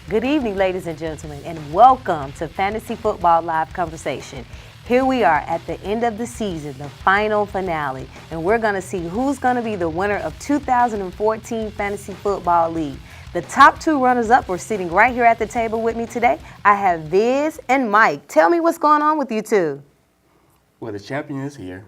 Good evening, ladies and gentlemen, and welcome to Fantasy Football Live Conversation. Here we are at the end of the season, the final finale, and we're going to see who's going to be the winner of 2014 Fantasy Football League. The top two runners-up are sitting right here at the table with me today. I have Viz and Mike. Tell me what's going on with you two. Well, the champion is here.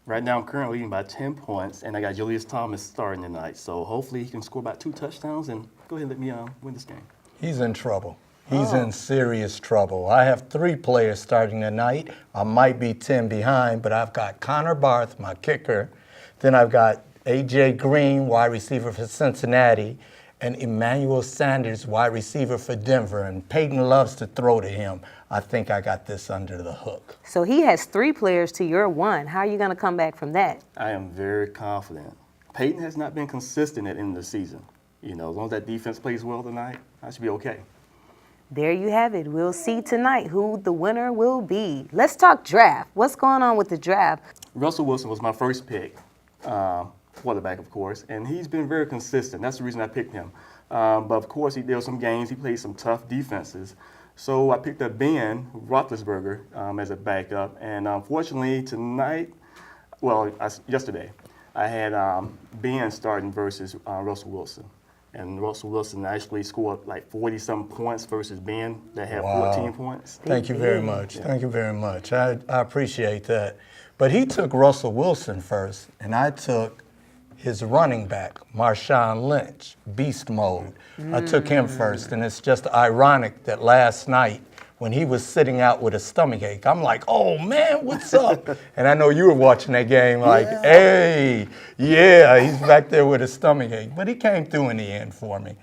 Right now, I'm currently leading by 10 points, and I got Julius Thomas starting tonight. So hopefully he can score about 2 touchdowns and go ahead and let me win this game. He's in trouble. He's in serious trouble. I have 3 players starting tonight. I might be 10 behind, but I've got Connor Barth, my kicker. Then I've got A.J. Green, wide receiver for Cincinnati, and Emmanuel Sanders, wide receiver for Denver. And Peyton loves to throw to him. I think I got this under the hook. So he has 3 players to your 1. How are you going to come back from that? I am very confident. Peyton has not been consistent at the end of the season. You know, as long as that defense plays well tonight, I should be okay. There you have it. We'll see tonight who the winner will be. Let's talk draft. What's going on with the draft? Russell Wilson was my first pick, quarterback, of course, and he's been very consistent. That's the reason I picked him. But, of course, there were some games. He played some tough defenses. So I picked up Ben Roethlisberger as a backup. And, unfortunately, yesterday, I had Ben starting versus Russell Wilson. And Russell Wilson actually scored like 40-some points versus Ben that had 14 points. Thank you very much. Yeah. Thank you very much. I appreciate that. But he took Russell Wilson first, and I took his running back, Marshawn Lynch, beast mode. I took him first, and it's just ironic that last night when he was sitting out with a stomach ache, I'm like, oh, man, what's up? And I know you were watching that game like, hey, yeah, he's back there with a stomach ache. But he came through in the end for me.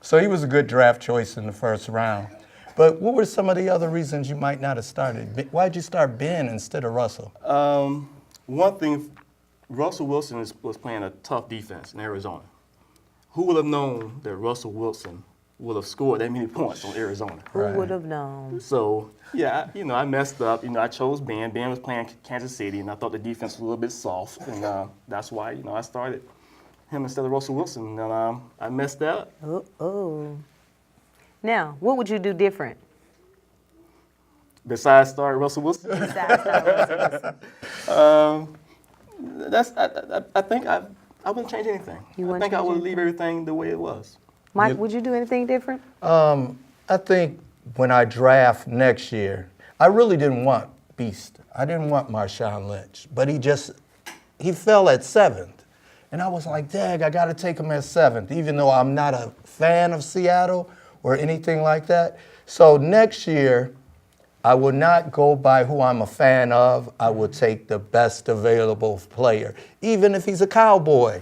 So he was a good draft choice in the first round. But what were some of the other reasons you might not have started? Why'd you start Ben instead of Russell? One thing, Russell Wilson was playing a tough defense in Arizona. Who would have known that Russell Wilson would have scored that many points on Arizona? Who would have known? So, yeah, I messed up. I chose Ben. Ben was playing Kansas City, and I thought the defense was a little bit soft. And that's why, I started him instead of Russell Wilson. And I messed up. Uh-oh. Now, what would you do different? Besides start Russell Wilson? Besides start Russell Wilson. I think I wouldn't change anything. I think I would leave everything the way it was. Mike, would you do anything different? I think when I draft next year, I really didn't want Beast. I didn't want Marshawn Lynch, but he fell at 7th. And I was like, dang, I got to take him at 7th, even though I'm not a fan of Seattle or anything like that. So next year, I will not go by who I'm a fan of. I will take the best available player, even if he's a Cowboy.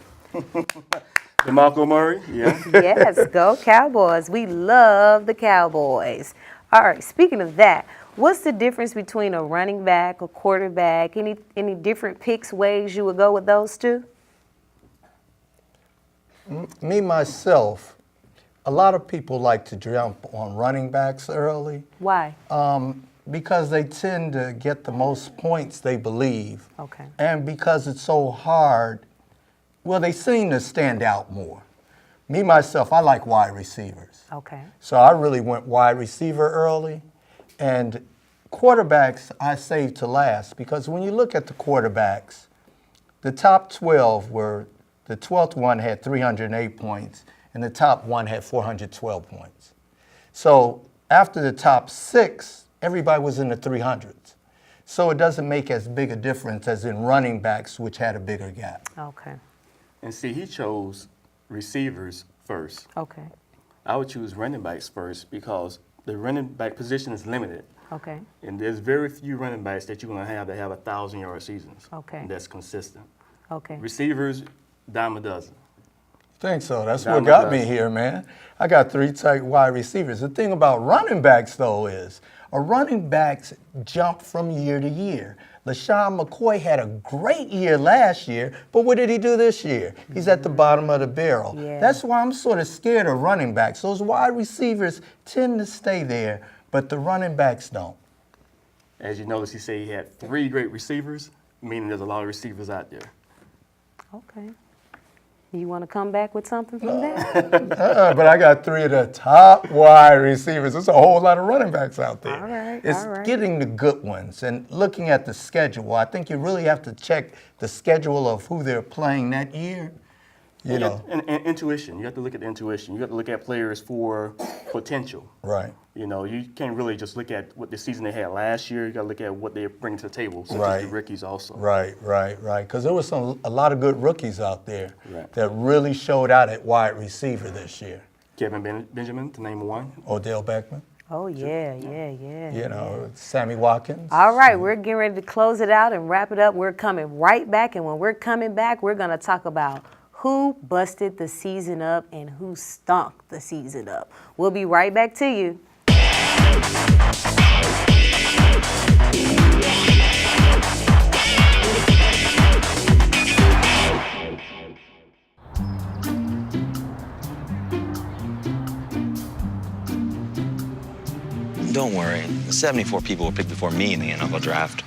DeMarco Murray, yeah. Yes, go Cowboys. We love the Cowboys. All right, speaking of that, what's the difference between a running back, a quarterback, any different picks, ways you would go with those two? Me, myself, a lot of people like to jump on running backs early. Why? Because they tend to get the most points they believe. Okay. And because it's so hard, well, they seem to stand out more. Me, myself, I like wide receivers. Okay. So I really went wide receiver early. And quarterbacks I saved to last because when you look at the quarterbacks, the top 12 the 12th one had 308 points and the top one had 412 points. So after the top 6, everybody was in the 300s. So it doesn't make as big a difference as in running backs, which had a bigger gap. Okay. And see, he chose receivers first. Okay. I would choose running backs first because the running back position is limited. Okay. And there's very few running backs that you're going to have that have 1,000-yard seasons. Okay. And that's consistent. Okay. Receivers, dime a dozen. Think so. That's what got me here, man. I got 3 tight wide receivers. The thing about running backs, though, is a running backs jump from year to year. LaShawn McCoy had a great year last year, but what did he do this year? He's at the bottom of the barrel. Yeah. That's why I'm sort of scared of running backs. Those wide receivers tend to stay there, but the running backs don't. As you notice, he said he had 3 great receivers, meaning there's a lot of receivers out there. Okay. You want to come back with something from that? But I got 3 of the top wide receivers. There's a whole lot of running backs out there. All right, It's all right. getting the good ones and looking at the schedule. I think you really have to check the schedule of who they're playing that year. You know. And intuition. You have to look at the intuition. You have to look at players for potential. Right. You know, you can't really just look at what the season they had last year. You got to look at what they're bringing to the table, such as the rookies also. Right. Because there was a lot of good rookies out there Right. that really showed out at wide receiver this year. Kevin Benjamin, to name one. Odell Beckham. Oh, yeah. You know, Sammy Watkins. All right, we're getting ready to close it out and wrap it up. We're coming right back, and when we're coming back, we're going to talk about who busted the season up and who stunk the season up. We'll be right back to you. Don't worry, 74 people were picked before me in the NFL draft.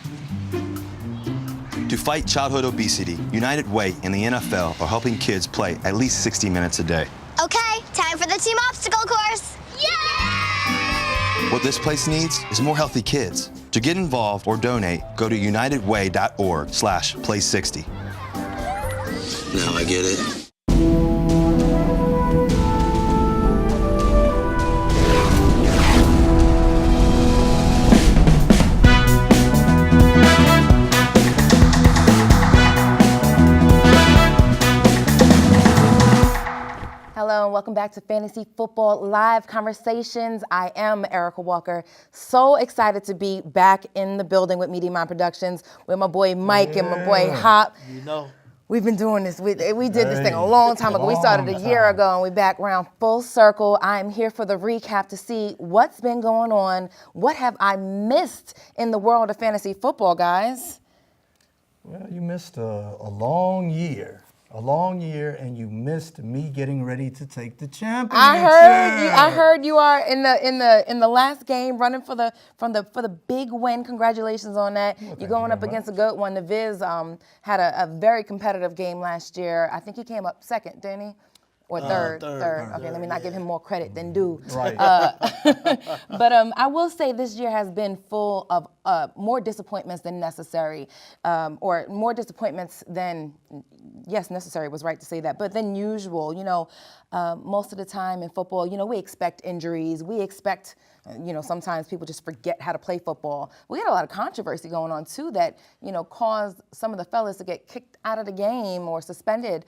To fight childhood obesity, United Way and the NFL are helping kids play at least 60 minutes a day. Okay, time for the team obstacle course. Yay! What this place needs is more healthy kids. To get involved or donate, go to unitedway.org/play60. Now I get it. Hello and welcome back to Fantasy Football Live Conversations. I am Erica Walker. So excited to be back in the building with Media Mind Productions with my boy Mike and my boy Hop. You know. We've been doing this. We did this thing a long time ago. We started a year ago and we're back around full circle. I'm here for the recap to see what's been going on. What have I missed in the world of fantasy football, guys? Well, you missed a long year. A long year, and you missed me getting ready to take the championship. I heard you are in the last game running for the big win. Congratulations on that. You're going up against a good one. The Viz had a very competitive game last year. I think he came up second, didn't he? Or third. Okay, let me not give him more credit than due. Right. But I will say this year has been full of more disappointments than necessary, or more disappointments than, yes, necessary was right to say that, but than usual. You know, most of the time in football, you know, we expect injuries. We expect, you know, sometimes people just forget how to play football. We had a lot of controversy going on, too, that, you know, caused some of the fellas to get kicked out of the game or suspended.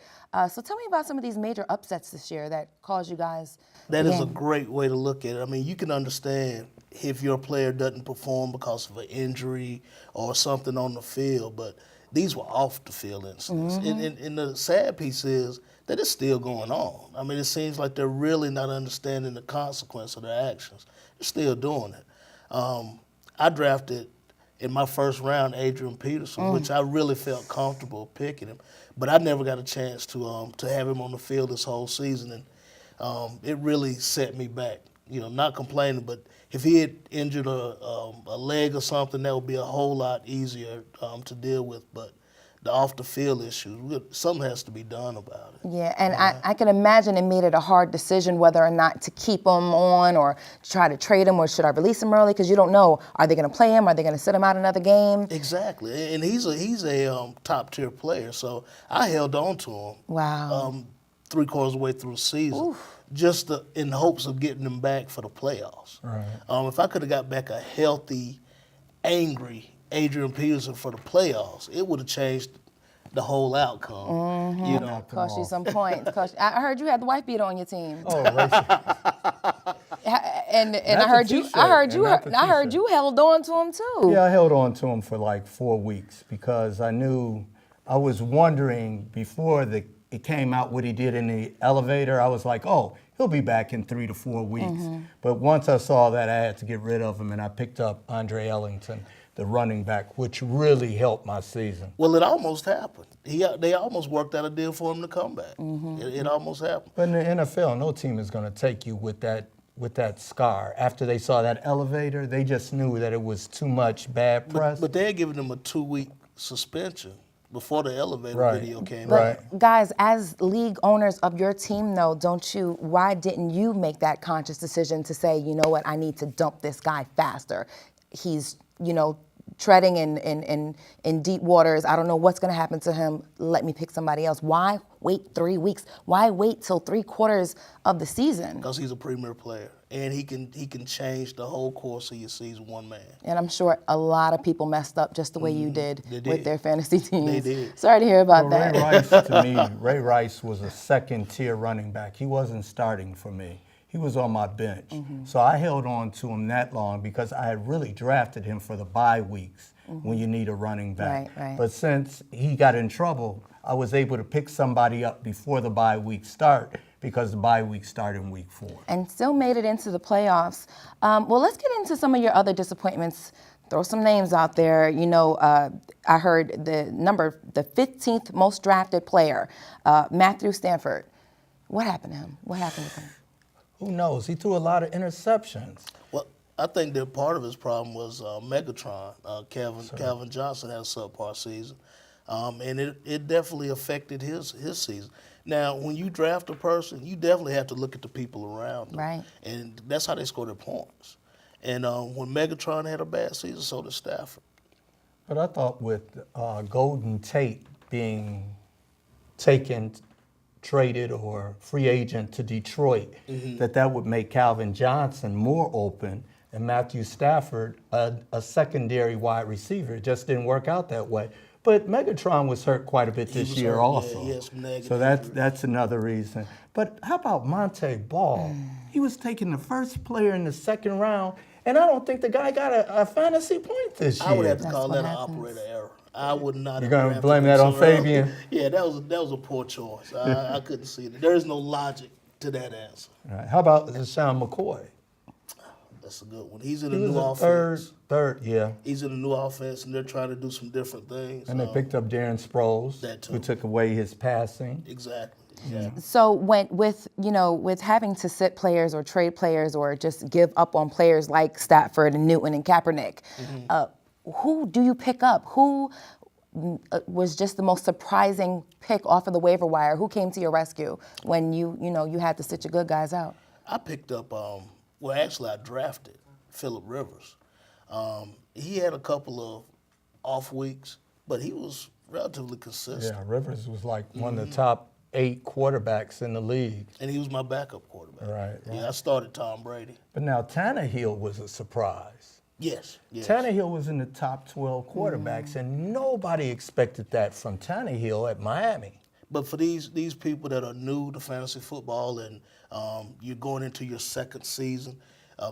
So tell me about some of these major upsets this year that caused you guys. That is a great way to look at it. I mean, you can understand if your player doesn't perform because of an injury or something on the field, but these were off the field incidents. And the sad piece is that it's still going on. I mean, it seems like they're really not understanding the consequence of their actions. They're still doing it. I drafted in my first round Adrian Peterson, which I really felt comfortable picking him, but I never got a chance to have him on the field this whole season, and it really set me back. You know, not complaining, but if he had injured a leg or something, that would be a whole lot easier to deal with. But the off-the-field issues, something has to be done about it. Yeah, and I can imagine it made it a hard decision whether or not to keep him on or try to trade him, or should I release him early, because you don't know, are they going to play him, are they going to sit him out another game? Exactly, and he's a top-tier player, so I held on to him. Wow. 3/4 of the way through the season, just in hopes of getting him back for the playoffs. Right. If I could have got back a healthy, angry Adrian Peterson for the playoffs, it would have changed the whole outcome. You know, Cost you some points. I heard you had the white beater on your team. Oh, racist. And I heard you held on to him too. Yeah, I held on to him for like 4 weeks because I was wondering before it came out what he did in the elevator. I was like, oh, he'll be back in 3 to 4 weeks. But once I saw that, I had to get rid of him, and I picked up Andre Ellington, the running back, which really helped my season. well, it almost happened. They almost worked out a deal for him to come back. It almost happened. But in the NFL, no team is going to take you with that scar. After they saw that elevator, they just knew that it was too much bad press. But they're giving him a 2-week suspension before the elevator Right. video came Right. out. Guys, as league owners of your team, though, why didn't you make that conscious decision to say, you know what, I need to dump this guy faster? He's, treading in deep waters. I don't know what's going to happen to him. Let me pick somebody else. Why wait 3 weeks? Why wait till 3/4 of the season? Because he's a premier player, and he can change the whole course of your season, one man. And I'm sure a lot of people messed up just the way you did with their fantasy teams. They did. Sorry to hear about Well, that. Ray Rice, to me, Ray Rice was a second-tier running back. He wasn't starting for me. He was on my bench. So I held on to him that long because I had really drafted him for the bye weeks when you need a running back. Right. But since he got in trouble, I was able to pick somebody up before the bye week start because the bye week started in week 4. And still made it into the playoffs. Well, let's get into some of your other disappointments. Throw some names out there. I heard the 15th most drafted player, Matthew Stafford. What happened to him? What happened with him? Who knows? He threw a lot of interceptions. Well, I think that part of his problem was Megatron. Calvin Johnson had a subpar season, and it definitely affected his season. Now, when you draft a person, you definitely have to look at the people around them. Right. And that's how they score their points. And when Megatron had a bad season, so did Stafford. But I thought with Golden Tate being taken, traded, or free agent to Detroit, that would make Calvin Johnson more open and Matthew Stafford a secondary wide receiver. It just didn't work out that way. But Megatron was hurt quite a bit this year hurt, also. yeah, he had some negative So injuries. that's another reason. But how about Monte Ball? He was taking the first player in the second round, and I don't think the guy got a fantasy point this year. I would have to That's call what that an happens. operator error. I would not. You're have gonna drafted blame him that on so early. Fabian? Yeah, that was a poor choice. I couldn't see it. There is no logic to that answer. All right. How about Sean McCoy? That's a good one. He's in He a was new a offense. third, yeah. He's in a new offense, and they're trying to do some different things. And they picked up Darren Sproles, that too. who took away his passing. Exactly. So with having to sit players or trade players or just give up on players like Stafford and Newton and Kaepernick, who do you pick up? Who was just the most surprising pick off of the waiver wire? Who came to your rescue when you had to sit your good guys out? I picked up, I drafted Phillip Rivers. He had a couple of off weeks, but he was relatively consistent. Yeah, Rivers was like one of the top 8 quarterbacks in the league. And he was my backup quarterback. Right. Yeah, I started Tom Brady. But now Tannehill was a surprise. Yes. Tannehill was in the top 12 quarterbacks, and nobody expected that from Tannehill at Miami. But for these people that are new to fantasy football and you're going into your second season,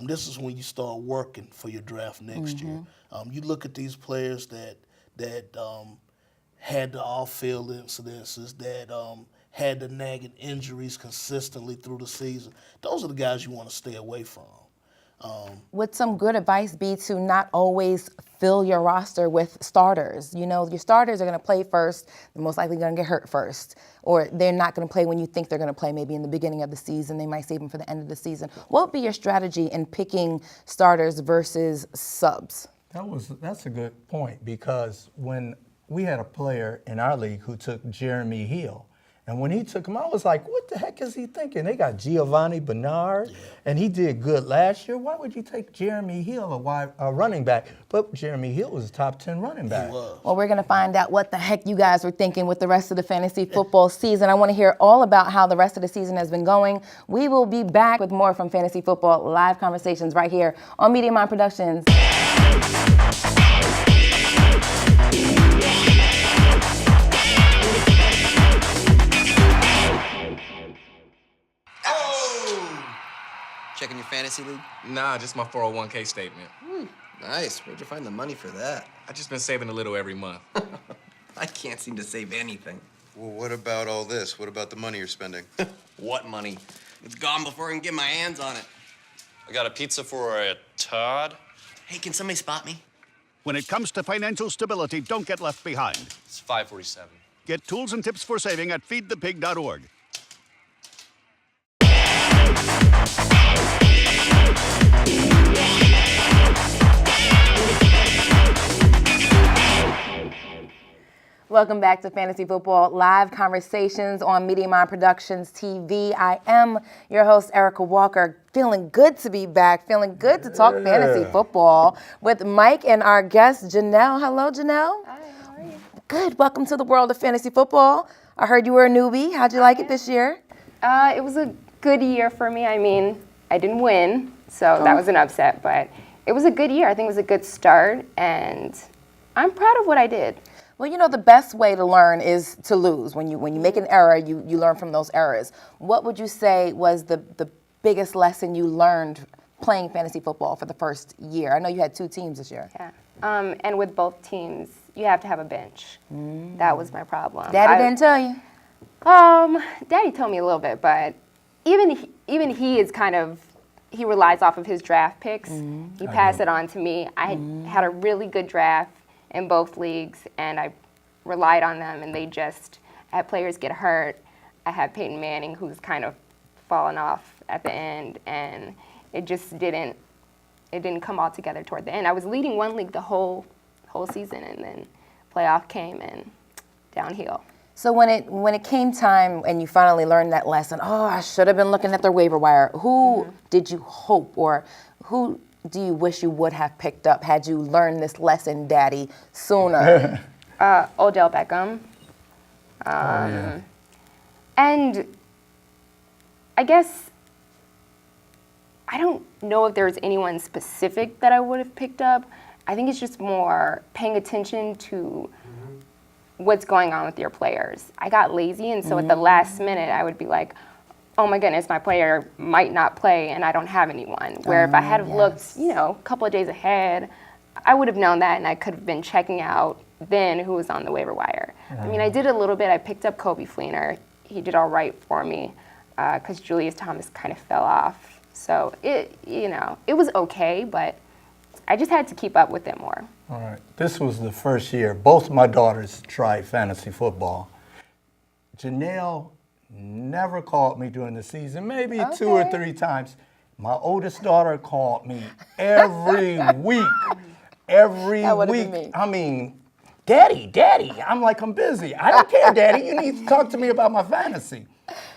this is when you start working for your draft next year. You look at these players that had the off-field incidences, that had the nagging injuries consistently through the season. Those are the guys you want to stay away from. Would some good advice be to not always fill your roster with starters? Your starters are going to play first. They're most likely going to get hurt first. Or they're not going to play when you think they're going to play, maybe in the beginning of the season. They might save them for the end of the season. What would be your strategy in picking starters versus subs? That's a good point, because when we had a player in our league who took Jeremy Hill, and when he took him, I was like, what the heck is he thinking? They got Giovanni Bernard, and he did good last year. Why would you take Jeremy Hill, a running back? But Jeremy Hill was a top 10 running back. Well, we're going to find out what the heck you guys were thinking with the rest of the fantasy football season. I want to hear all about how the rest of the season has been going. We will be back with more from Fantasy Football Live Conversations right here on Media Mind Productions. Checking your fantasy league? Nah, just my 401k statement. Nice. Where'd you find the money for that? I just been saving a little every month. I can't seem to save anything. Well, what about all this? What about the money you're spending? What money? It's gone before I can get my hands on it. I got a pizza for a Todd. Hey, can somebody spot me? When it comes to financial stability, don't get left behind. It's 547. Get tools and tips for saving at feedthepig.org. Welcome back to Fantasy Football Live Conversations on Media Mind Productions TV. I am your host, Erica Walker. Feeling good to be back, feeling good to talk fantasy football with Mike and our guest, Janelle. Hello, Janelle. Hi, how are you? Good. Welcome to the world of fantasy football. I heard you were a newbie. How'd you like it this year? It was a good year for me. I mean, I didn't win, so that was an upset, but it was a good year. I think it was a good start, and I'm proud of what I did. Well, you know, the best way to learn is to lose. When you make an error, you learn from those errors. What would you say was the biggest lesson you learned playing fantasy football for the first year? I know you had 2 teams this year. Yeah, and with both teams, you have to have a bench. That was my problem. Daddy didn't tell you? Daddy told me a little bit, but even he is kind of, he relies off of his draft picks. He passed it on to me. I had a really good draft in both leagues, and I relied on them, and I had players get hurt. I had Peyton Manning, who's kind of fallen off at the end, and it just didn't come all together toward the end. I was leading one league the whole season, and then playoff came and downhill. So when it came time and you finally learned that lesson, I should have been looking at their waiver wire. Who did you hope, or who do you wish you would have picked up had you learned this lesson, Daddy, sooner? Odell Beckham. And I guess I don't know if there's anyone specific that I would have picked up. I think it's just more paying attention to what's going on with your players. I got lazy, and so at the last minute, I would be like, oh my goodness, my player might not play and I don't have anyone. Where if I had looked, a couple of days ahead, I would have known that, and I could have been checking out then who was on the waiver wire. I mean, I did a little bit. I picked up Kobe Fleener. He did all right for me because Julius Thomas kind of fell off. So it was okay, but I just had to keep up with it more. All right. This was the first year both my daughters tried fantasy football. Janelle never called me during the season, maybe 2 or 3 times. My oldest daughter called me every week. Every week. Me. I mean, Daddy. I'm like, I'm busy. I don't care, Daddy. You need to talk to me about my fantasy.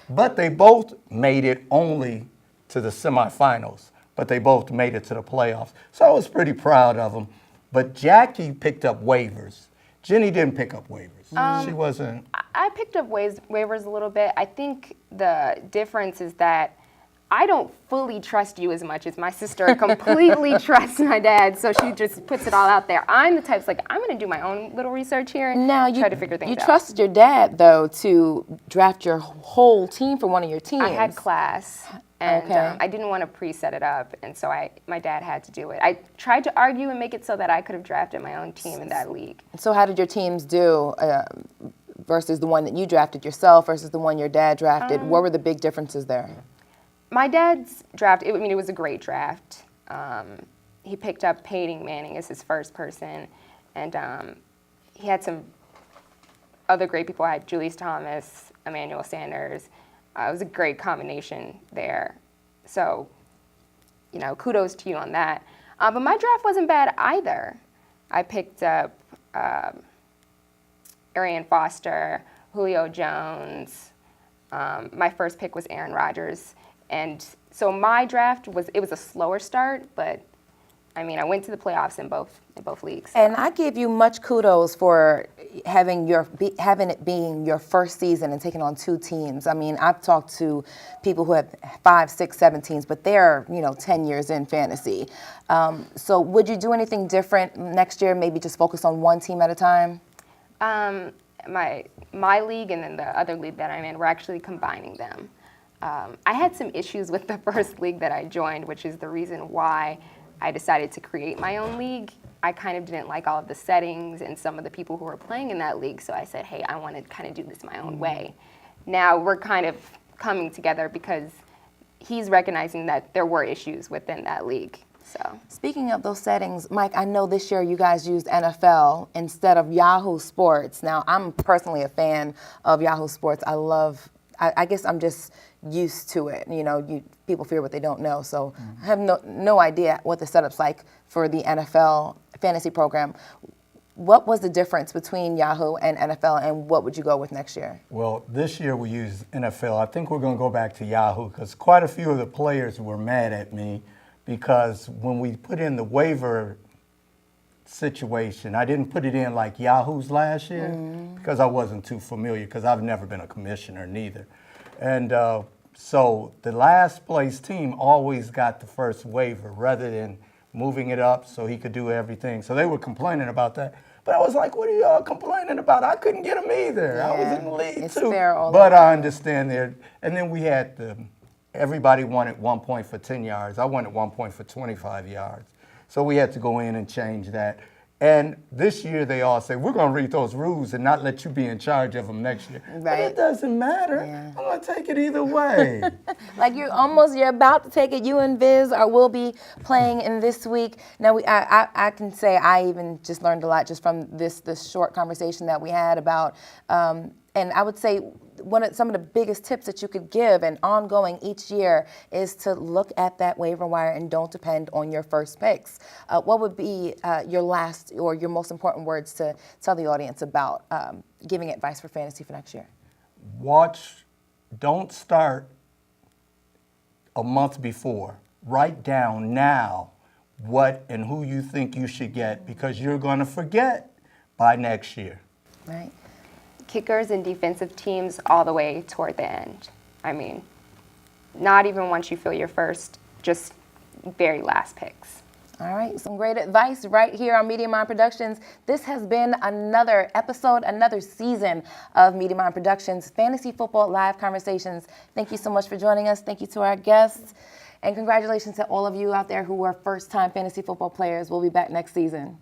But they both made it only to the semifinals. But they both made it to the playoffs. So I was pretty proud of them. But Jackie picked up waivers. Jenny didn't pick up waivers. She wasn't. I picked up waivers a little bit. I think the difference is that I don't fully trust you as much as my sister completely trusts my dad, so she just puts it all out there. I'm the type's like, I'm going to do my own little research here and try to figure things out. You trusted your dad, though, to draft your whole team for one of your teams. I had class, and I didn't want to pre-set it up, and so my dad had to do it. I tried to argue and make it so that I could have drafted my own team in that league. So how did your teams do versus the one that you drafted yourself versus the one your dad drafted? What were the big differences there? My dad's draft, it was a great draft. He picked up Peyton Manning as his first person, and he had some other great people. I had Julius Thomas, Emmanuel Sanders. It was a great combination there. So, kudos to you on that. But my draft wasn't bad either. I picked up Arian Foster, Julio Jones. My first pick was Aaron Rodgers. And so my draft was a slower start, but I mean, I went to the playoffs in both leagues. And I give you much kudos for having it being your first season and taking on 2 teams. I mean, I've talked to people who have 5, 6, 7 teams, but they're 10 years in fantasy. So would you do anything different next year? Maybe just focus on one team at a time. My league and then the other league that I'm in, we're actually combining them. I had some issues with the first league that I joined, which is the reason why I decided to create my own league. I kind of didn't like all of the settings and some of the people who were playing in that league, so I said, hey, I want to kind of do this my own way. Now we're kind of coming together because he's recognizing that there were issues within that league. So, speaking of those settings, Mike, I know this year you guys used NFL instead of Yahoo Sports. Now, I'm personally a fan of Yahoo Sports. I guess I'm just used to it. People fear what they don't know. So I have no idea what the setup's like for the NFL fantasy program. what was the difference between Yahoo and NFL, and what would you go with next year? Well, this year we use NFL. I think we're going to go back to Yahoo because quite a few of the players were mad at me because when we put in the waiver situation, I didn't put it in like Yahoo's last year because I wasn't too familiar because I've never been a commissioner neither. And so the last place team always got the first waiver rather than moving it up so he could do everything. So they were complaining about that. But I was like, what are y'all complaining about? I couldn't get him either. Yeah, I was in the league it's too. fair all But around. I understand there. And then we had everybody wanted 1 point for 10 yards. I wanted 1 point for 25 yards. So we had to go in and change that. And this year they all say, we're going to read those rules and not let you be in charge of them next year. Right. But it doesn't matter. Yeah. I'm going to take it either way. Like you're about to take it. You and Viz will be playing in this week. Now I can say I even just learned a lot just from this short conversation that we had about, and I would say some of the biggest tips that you could give and ongoing each year is to look at that waiver wire and don't depend on your first picks. What would be your last or your most important words to tell the audience about giving advice for fantasy for next year? Don't start a month before. Write down now what and who you think you should get because you're going to forget by next year. Right. Kickers and defensive teams all the way toward the end. I mean, not even once you feel your first, just very last picks. All right, some great advice right here on Media Mind Productions. This has been another episode, another season of Media Mind Productions Fantasy Football Live Conversations. Thank you so much for joining us. Thank you to our guests. And congratulations to all of you out there who are first-time fantasy football players. We'll be back next season.